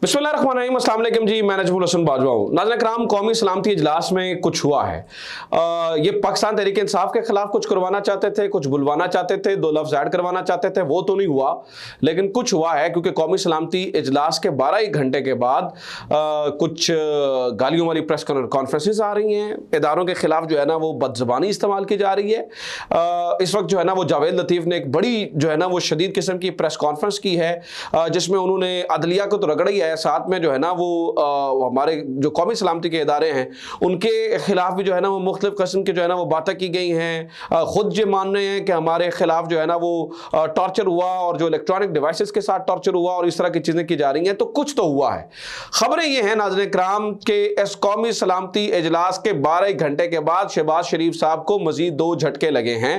बिस्मिल्लाहिर्रहमानिर्रहीम, अस्सलाम वालेकुम जी। मैं नजमुल हसन बाजवा हूँ। नाज़रीन किराम, कौमी सलामती इजलास में कुछ हुआ है। ये पाकिस्तान तहरीक इंसाफ के खिलाफ कुछ करवाना चाहते थे, कुछ बुलवाना चाहते थे, दो लफ्ज़ ऐड करवाना चाहते थे, वो तो नहीं हुआ, लेकिन कुछ हुआ है। क्योंकि कौमी सलामती इजलास के 12 ही घंटे के बाद कुछ गालियों वाली प्रेस कॉन्फ्रेंसेस आ रही हैं। इदारों के खिलाफ जो है ना वो बदज़बानी इस्तेमाल की जा रही है। इस वक्त जो है ना वो जावेद लतीफ़ ने एक बड़ी जो है ना वो शदीद किस्म की प्रेस कॉन्फ्रेंस की है, जिसमें उन्होंने अदलिया को तो रगड़ा ही है, साथ में जो है ना वो हमारे जो कौमी सलामती के इदारे हैं उनके खिलाफ भी जो है ना वो मुख्तलिफ किस्म की जो है ना वो बातें की गई हैं। खुद ये मान रहे हैं कि हमारे खिलाफ जो है ना वो टॉर्चर हुआ और जो इलेक्ट्रॉनिक डिवाइसेस के साथ टॉर्चर हुआ और इस तरह की चीज़ें की जा रही हैं। तो कुछ तो हुआ है। खबरें ये हैं नाज़रीन किराम के इस कौमी सलामती इजलास के 12 घंटे के बाद शहबाज शरीफ साहब को मजीद 2 झटके लगे हैं,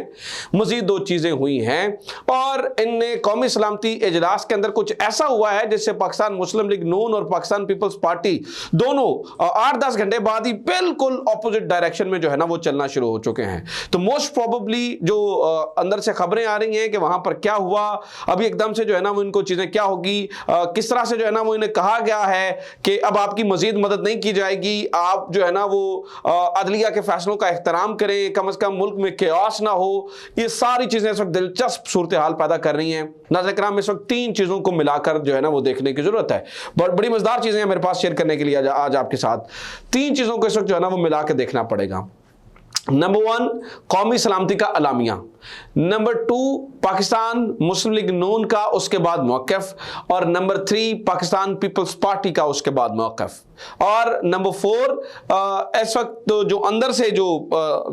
मजीद 2 चीज़ें हुई हैं और इनने कौमी सलामती इजलास के अंदर कुछ ऐसा हुआ है जिससे पाकिस्तान मुस्लिम लीग नून और पाकिस्तान पीपल्स पार्टी दोनों 8-10 घंटे बाद ही बिल्कुल ऑपोजिट डायरेक्शन में जो है ना वो चलना शुरू हो चुके हैं। तो मोस्ट प्रोबेबली जो अंदर से खबरें आ रही हैं कि वहां पर क्या हुआ, अभी एकदम से जो है ना वो इनको चीजें क्या होगी, किस तरह से जो है ना वो इन्हें कहा गया है कि अब आपकी मजीद मदद नहीं की जाएगी, आप जो है ना वो अदलिया के फैसलों का एहतराम करें, कम से कम मुल्क में केओस ना हो। ये सारी चीजें इस वक्त दिलचस्प सूरत हाल पैदा कर रही हैं। नाज़रीन किराम, इस वक्त 3 चीजों को मिलाकर जो है ना वो देखने की जरूरत है। बड़ी मजेदार चीजें हैं मेरे पास शेयर करने के लिए आज आपके साथ। 3 चीजों को इस वक्त जो है ना वो मिला के देखना पड़ेगा। नंबर 1, कौमी सलामती का अलामिया। नंबर 2, पाकिस्तान मुस्लिम लीग नून का उसके बाद मौक़िफ़। और नंबर 3, पाकिस्तान पीपल्स पार्टी का उसके बाद मौक़िफ़। और नंबर 4, इस वक्त जो अंदर से जो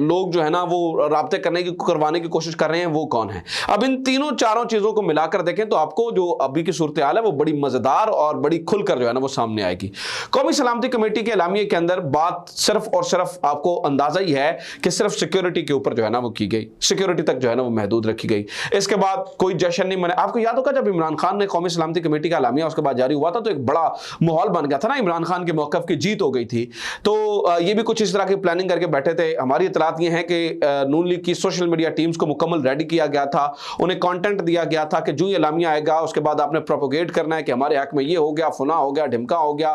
लोग जो है ना वो राब्ते करवाने की कोशिश कर रहे हैं वो कौन है। अब इन तीनों चारों चीज़ों को मिलाकर देखें तो आपको जो अभी की सूरत हाल है वो बड़ी मज़ेदार और बड़ी खुलकर जो है ना वो सामने आएगी। कौमी सलामती कमेटी के एलामिया के अंदर बात सिर्फ और सिर्फ आपको अंदाज़ा ही है कि सिर्फ सिक्योरिटी के ऊपर जो है ना वो की गई, सिक्योरिटी तक जो है ना वो महदूद रखी गई। इसके बाद कोई जश्न नहीं मना। आपको याद होगा जब इमरान खान ने कौमी सलामती कमेटी का एलामिया उसके बाद जारी हुआ था तो एक बड़ा माहौल बन गया था ना, इमरान खान के मौक़िफ़ की जीत हो गई थी। तो ये भी कुछ इस तरह की प्लानिंग करके बैठे थे। हमारी इतलात ये है कि नून लीग की सोशल मीडिया टीम्स को मुकम्मल रेडी किया गया था, उन्हें कंटेंट दिया गया था कि जो ये एलामिया आएगा उसके बाद आपने प्रोपोगेट करना है कि हमारे हक में ये हो गया, फुना हो गया, ढिमका हो गया,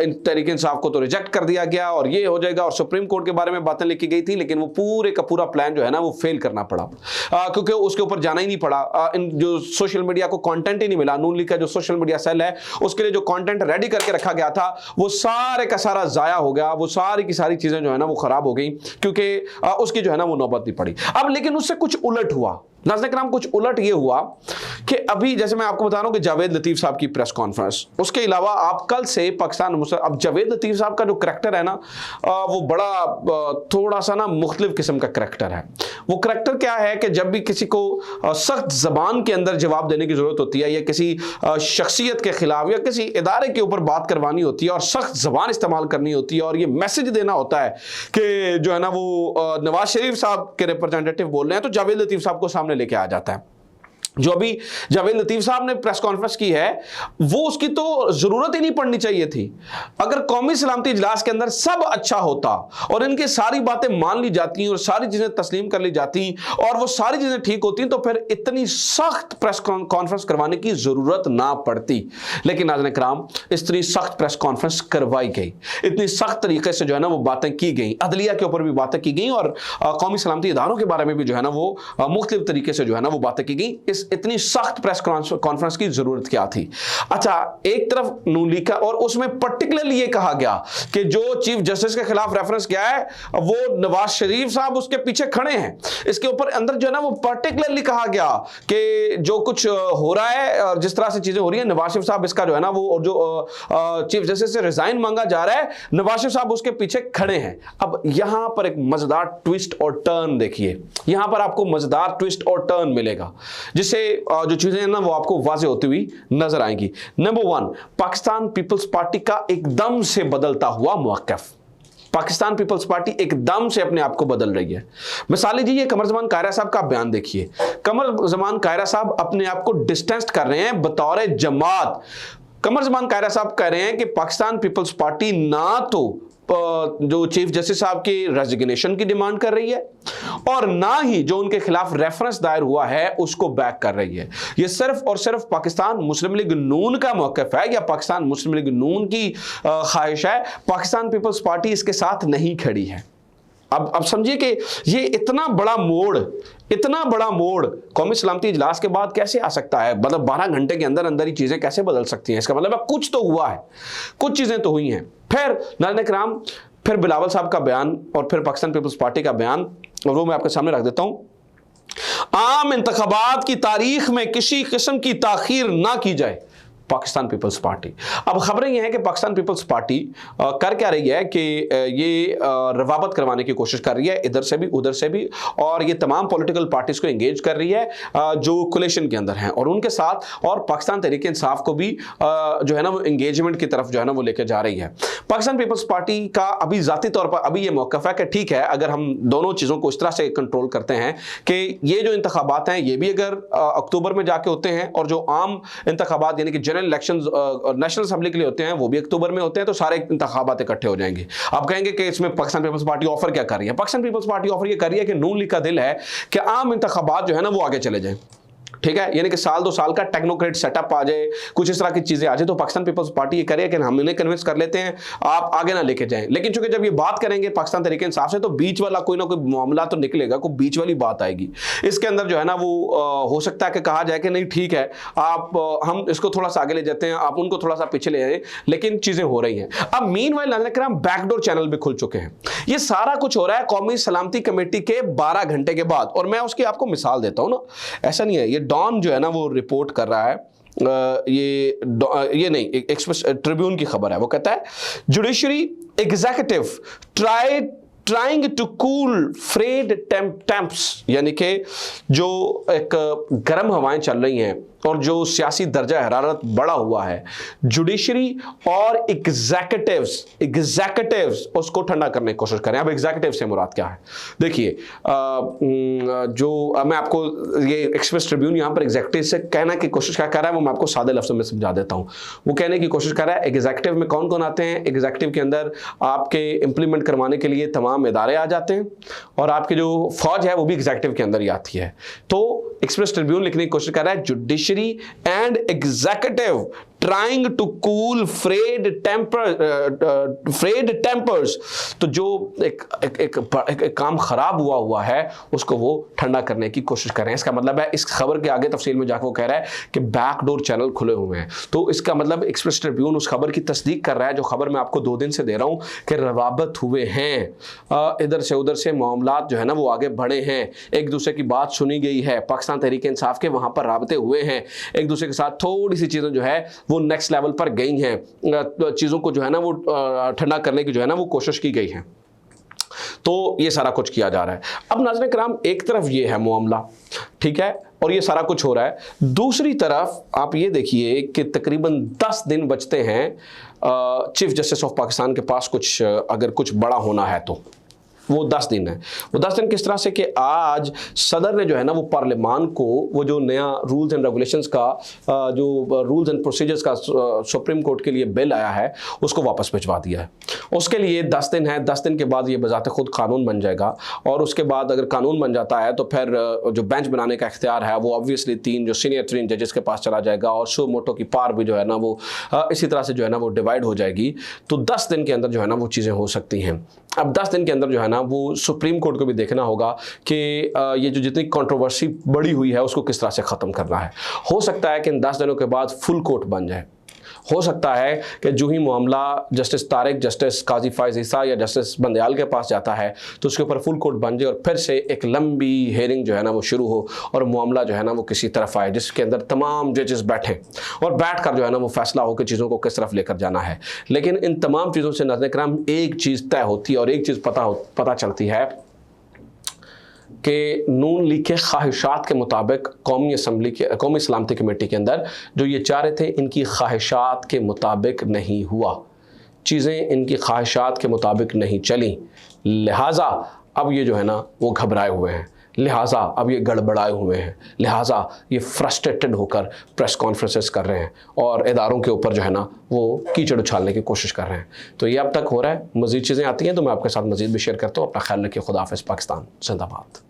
इन तहरीक इंसाफ को तो रिजेक्ट कर दिया गया और ये हो जाएगा। और सुप्रीम कोर्ट के बारे में बातें लिखी गई थी, लेकिन वो पूरे का पूरा प्लान जो है ना वो फेल करना पड़ा, क्योंकि उसके ऊपर जाना ही नहीं पड़ा। इन जो सोशल मीडिया को कंटेंट ही नहीं मिला। नून लीग का जो सोशल मीडिया सेल है उसके लिए जो कंटेंट रेडी करके रखा गया था वो सारे का सारा जाया हो गया, वो सारी की सारी चीजें जो है ना वो खराब हो गई, क्योंकि उसकी जो है ना वो नौबत नहीं पड़ी। अब लेकिन उससे कुछ उलट हुआ नाज़रीन किराम, कुछ उलट ये हुआ कि अभी जैसे मैं आपको बता रहा हूं कि जावेद लतीफ़ साहब की प्रेस कॉन्फ्रेंस, उसके अलावा आप कल से पाकिस्तान अब जावेद लतीफ़ साहब का जो करैक्टर है ना वो बड़ा थोड़ा सा ना मुख्तलिफ किस्म का करैक्टर है। वो करैक्टर क्या है कि जब भी किसी को सख्त ज़बान के अंदर जवाब देने की ज़रूरत होती है या किसी शख्सियत के खिलाफ या किसी इदारे के ऊपर बात करवानी होती है और सख्त ज़बान इस्तेमाल करनी होती है और ये मैसेज देना होता है कि जो है ना वो नवाज शरीफ साहब के रिप्रेजेंटेटिव बोल रहे हैं, तो जावेद लतीफ़ साहब को सामने लेके आ जाता है। जो अभी जावेद लतीफ़ साहब ने प्रेस कॉन्फ्रेंस की है वो उसकी तो जरूरत ही नहीं पड़नी चाहिए थी। अगर कौमी सलामती इजलास के अंदर सब अच्छा होता और इनकी सारी बातें मान ली जाती और सारी चीजें तस्लीम कर ली जाती और वो सारी चीजें ठीक होती तो फिर इतनी सख्त प्रेस कॉन्फ्रेंस करवाने की जरूरत ना पड़ती। लेकिन नाज़रीन किराम, इतनी सख्त प्रेस कॉन्फ्रेंस करवाई गई, इतनी सख्त तरीके से जो है ना वो बातें की गई, अदलिया के ऊपर भी बातें की गई और कौमी सलामती इदारों के बारे में भी जो है ना वो मुख्तलिफ तरीके से जो है ना वो बातें की गई। इतनी सख्त प्रेस कॉन्फ्रेंस की जरूरत क्या थी। अच्छा, एक तरफ नून लीग का और उसमें पर्टिकुलरली ये कहा गया कि जो चीफ जस्टिस के खिलाफ रेफरेंस किया है वो नवाज शरीफ साहब उसके पीछे खड़े हैं। इसके ऊपर अंदर जो है ना वो पर्टिकुलरली कहा गया कि जो कुछ हो रहा है और जिस तरह से चीजें हो रही है, नवाज शरीफ साहब इसका जो है ना वो और जो चीफ जस्टिस से रिजाइन मांगा जा रहा है, नवाज शरीफ साहब उसके पीछे खड़े हैं। अब यहां पर एक मजेदार ट्विस्ट और टर्न देखिए, यहां पर आपको मजेदार ट्विस्ट और टर्न मिलेगा जिससे जो चीजें हैं ना वो आपको वाज़ेह होती हुई नजर आएंगी। नंबर 1, पाकिस्तान पीपल्स पार्टी का एकदम से बदलता हुआ मौक़िफ़। पाकिस्तान पीपल्स पार्टी एकदम से अपने आप को बदल रही है। मिसाल लीजिए कमर जमान कायरा साहब का बयान देखिए। कमर जमान कायरा साहब अपने आप को डिस्टेंस कर रहे हैं बतौर जमात। कमर जमान कायरा साहब कह रहे हैं कि पाकिस्तान पीपल्स पार्टी ना तो जो चीफ जस्टिस साहब की रेजिग्नेशन की डिमांड कर रही है और ना ही जो उनके खिलाफ रेफरेंस दायर हुआ है उसको बैक कर रही है। यह सिर्फ और सिर्फ पाकिस्तान मुस्लिम लीग नून का मौक़िफ़ है या पाकिस्तान मुस्लिम लीग नून की ख्वाहिश है। पाकिस्तान पीपल्स पार्टी इसके साथ नहीं खड़ी है। अब समझिए कि ये इतना बड़ा मोड़ कौमी सलामती इजलास के बाद कैसे आ सकता है। मतलब 12 घंटे के अंदर अंदर ही चीज़ें कैसे बदल सकती हैं। इसका मतलब है कुछ तो हुआ है, कुछ चीज़ें तो हुई हैं। फिर नाज़रीन किराम, फिर बिलावल साहब का बयान और फिर पाकिस्तान पीपल्स पार्टी का बयान, और वो मैं आपके सामने रख देता हूं। आम इंतखाबात की तारीख में किसी किस्म की ताखीर ना की जाए, पाकिस्तान पीपल्स पार्टी। अब खबरें यह है कि पाकिस्तान पीपल्स पार्टी कर क्या रही है कि ये रवाबत करवाने की कोशिश कर रही है, इधर से भी उधर से भी, और ये तमाम पॉलिटिकल पार्टीज को एंगेज कर रही है जो कोलिशन के अंदर हैं और उनके साथ, और पाकिस्तान तहरीक इंसाफ को भी जो है ना वो एंगेजमेंट की तरफ जो है ना वो लेकर जा रही है। पाकिस्तान पीपल्स पार्टी का अभी ज़ाती तौर पर अभी ये मौक़िफ़ है कि ठीक है, अगर हम दोनों चीज़ों को इस तरह से कंट्रोल करते हैं कि ये जो इंतखाबात हैं ये भी अगर अक्टूबर में जाके होते हैं और जो आम इंतखाबात यानी कि जनरल इलेक्शंस नेशनल असेंबली के लिए होते हैं वो भी अक्टूबर में होते हैं, तो सारे इंतखाबात इकट्ठे हो जाएंगे। आप कहेंगे कि इसमें पाकिस्तान पीपल्स पार्टी ऑफर क्या कर रही है? पाकिस्तान पीपल्स पार्टी ऑफर ये कर रही है कि नून लीग का दिल है कि आम इंतखाबात जो है ना वो आगे चले जाएं। ठीक है, यानी कि साल 2 साल का टेक्नोक्रेट सेटअप आ जाए, कुछ इस तरह की चीजें आ जाए, तो पाकिस्तान पीपल्स पार्टी ये करे कि हम इन्हें कन्विंस कर लेते हैं, आप आगे ना लेके जाएं। लेकिन चूंकि जब ये बात करेंगे पाकिस्तान तरीके इंसाफ से, तो बीच वाला कोई ना कोई मामला तो निकलेगा, कोई बीच वाली बात आएगी। इसके अंदर जो है ना वो हो सकता है कि कहा जाए कि नहीं ठीक है, आप हम इसको थोड़ा सा आगे ले जाते हैं, आप उनको थोड़ा सा पीछे ले जाए, लेकिन चीजें हो रही हैं। अब मीनवाइल नाज़रीन बैकडोर चैनल भी खुल चुके हैं। ये सारा कुछ हो रहा है कौमी सलामती कमेटी के 12 घंटे के बाद, और मैं उसकी आपको मिसाल देता हूं ना। ऐसा नहीं है, ये डॉन जो है ना वो रिपोर्ट कर रहा है, ये नहीं, एक्सप्रेस ट्रिब्यून की खबर है। वो कहता है judiciary executive trying to cool frayed temps, यानी कि जो एक गर्म हवाएं चल रही हैं और जो सियासी दर्जा हरारत बढ़ा हुआ है, जुडिशरी और एग्जीक्यूटिव्स उसको ठंडा करने की कोशिश करें। अब एग्जीक्यूटिव से मुराद क्या है? देखिए, जो मैं आपको ये एक्सप्रेस ट्रिब्यून यहाँ पर एग्जीक्यूटिव से कहने की कोशिश क्या कर रहा है वो मैं आपको सादे लफ्ज़ों में समझा देता हूँ। वो कहने की कोशिश कर रहा है एग्जीक्यूटिव में कौन कौन आते हैं। एग्जीक्यूटिव के अंदर आपके इंप्लीमेंट करवाने के लिए तमाम इदारे आ जाते हैं और आपकी जो फौज है वो भी एग्जीक्यूटिव के अंदर ही आती है। तो एक्सप्रेस ट्रिब्यून लिखने की कोशिश कर रहा है judiciary and executive trying to cool frayed tempers. तो जो एक काम खराब हुआ है उसको वो ठंडा करने की कोशिश कर रहे हैं। इसका मतलब है, इस खबर के आगे तफसील में जाकर वो कह रहा है कि बैकडोर चैनल खुले हुए हैं। तो इसका मतलब एक्सप्रेस ट्रिब्यून उस खबर की तस्दीक कर रहा है जो खबर मैं आपको 2 दिन से दे रहा हूं कि रवाबत हुए हैं, इधर से उधर से मामलात जो है ना वो आगे बढ़े हैं, एक दूसरे की बात सुनी गई है, पाकिस्तान तहरीक इंसाफ के वहां पर राबते हुए हैं, एक दूसरे के साथ थोड़ी सी चीजें जो है वो नेक्स्ट लेवल पर गई हैं, चीज़ों को जो है ना वो ठंडा करने की जो है ना वो कोशिश की गई है। तो ये सारा कुछ किया जा रहा है। अब नाज़रीन किराम, एक तरफ ये है मामला, ठीक है, और ये सारा कुछ हो रहा है। दूसरी तरफ आप ये देखिए कि तकरीबन 10 दिन बचते हैं चीफ जस्टिस ऑफ पाकिस्तान के पास कुछ अगर कुछ बड़ा होना है तो वो 10 दिन है। वो 10 दिन किस तरह से कि आज सदर ने जो है ना वो पार्लियामान को वो जो नया रूल्स एंड रेगुलेशंस का जो रूल्स एंड प्रोसीजर्स का सुप्रीम कोर्ट के लिए बिल आया है उसको वापस भिजवा दिया है। उसके लिए 10 दिन है, 10 दिन के बाद ये बजाते खुद कानून बन जाएगा और उसके बाद अगर कानून बन जाता है तो फिर जो बेंच बनाने का इख्तियार है वो ऑब्वियसली 3 जो सीनियर 3 जजेस के पास चला जाएगा और सो मोटो की पार भी जो है ना वो इसी तरह से जो है ना वो डिवाइड हो जाएगी। तो 10 दिन के अंदर जो है ना वो चीज़ें हो सकती हैं। अब 10 दिन के अंदर जो है ना वो सुप्रीम कोर्ट को भी देखना होगा कि ये जो जितनी कंट्रोवर्सी बढ़ी हुई है उसको किस तरह से ख़त्म करना है। हो सकता है कि इन 10 दिनों के बाद फुल कोर्ट बन जाए। हो सकता है कि जो ही मामला जस्टिस तारिक, जस्टिस काजी फायज़ ईसा या जस्टिस बंदयाल के पास जाता है तो उसके ऊपर फुल कोर्ट बन जाए और फिर से एक लंबी हेयरिंग जो है ना वो शुरू हो और मामला जो है ना वो किसी तरफ आए जिसके अंदर तमाम जजेस बैठें और बैठ कर जो है ना वो फैसला हो कि चीज़ों को किस तरफ लेकर जाना है। लेकिन इन तमाम चीज़ों से नाज़रीन किराम एक चीज़ तय होती है और एक चीज़ पता चलती है कि नून लीग के ख्वाहिशात के मुताबिक कौमी सलामती कमेटी के अंदर जो ये चाह रहे थे इनकी ख्वाहिशात के मुताबिक नहीं हुआ, चीज़ें इनकी ख्वाहिशात के मुताबिक नहीं चली, लिहाजा अब ये जो है ना वो घबराए हुए हैं। लिहाजा अब ये गड़बड़ाए हुए हैं, लिहाजा ये फ्रस्ट्रेटेड होकर प्रेस कॉन्फ्रेंसेस कर रहे हैं और इदारों के ऊपर जो है ना वो कीचड़ उछालने की कोशिश कर रहे हैं। तो ये अब तक हो रहा है, मज़ीद चीज़ें आती हैं तो मैं आपके साथ मज़ीद भी शेयर करता हूँ। अपना ख्याल रखिए, खुदा हाफ़िज़। पाकिस्तान जिंदाबाद।